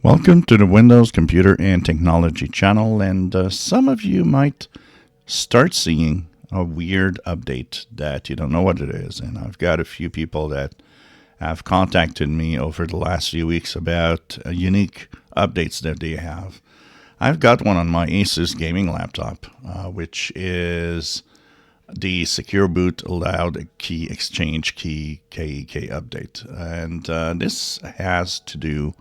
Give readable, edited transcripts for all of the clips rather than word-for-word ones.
Welcome to the Windows Computer and Technology channel, and some of you might start seeing a weird update that you don't know what it is. And I've got a few people that have contacted me over the last few weeks about unique updates that they have. I've got one on my Asus gaming laptop, which is the Secure Boot Allowed Key Exchange Key KEK update. And this has to do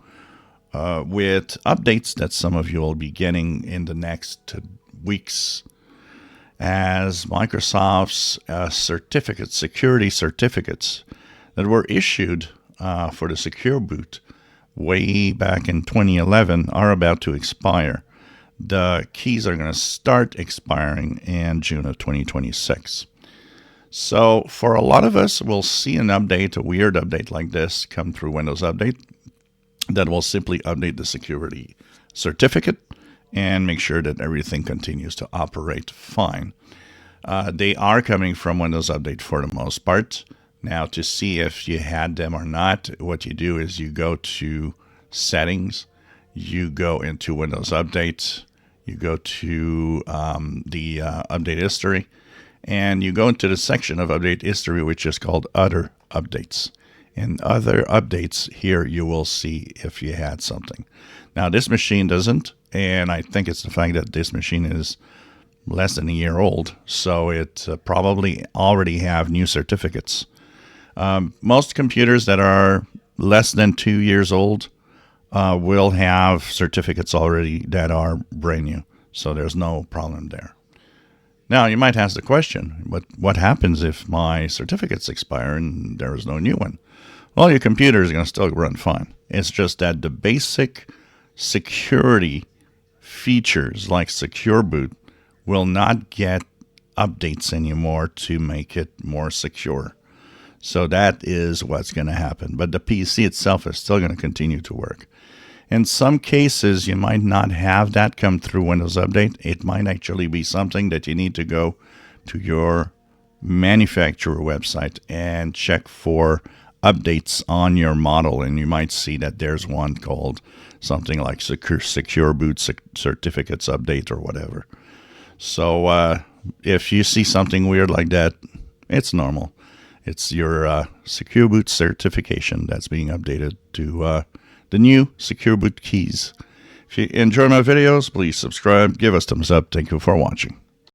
with updates that some of you will be getting in the next weeks, as Microsoft's security certificates that were issued for the Secure Boot way back in 2011 are about to expire. The keys are going to start expiring in June of 2026. So for a lot of us, we'll see an update, a weird update like this come through Windows Update that will simply update the security certificate and make sure that everything continues to operate fine. They are coming from Windows Update for the most part. Now, to see if you had them or not, what you do is you go to Settings, you go into Windows Update, you go to the Update History, and you go into the section of Update History which is called Other Updates. In Other Updates, here you will see if you had something. Now, this machine doesn't, and I think it's the fact that this machine is less than a year old, so it probably already have new certificates. Most computers that are less than 2 years old will have certificates already that are brand new, so there's no problem there. Now, you might ask the question, but what happens if my certificates expire and there is no new one? Well, your computer is going to still run fine. It's just that the basic security features like Secure Boot will not get updates anymore to make it more secure. So that is what's going to happen. But the PC itself is still going to continue to work. In some cases, you might not have that come through Windows Update. It might actually be something that you need to go to your manufacturer website and check for updates on your model, and you might see that there's one called something like Secure Boot Certificates Update or whatever. So if you see something weird like that, it's normal. It's your Secure Boot certification that's being updated to the new Secure Boot keys. If you enjoy my videos, please subscribe, give us thumbs up. Thank you for watching.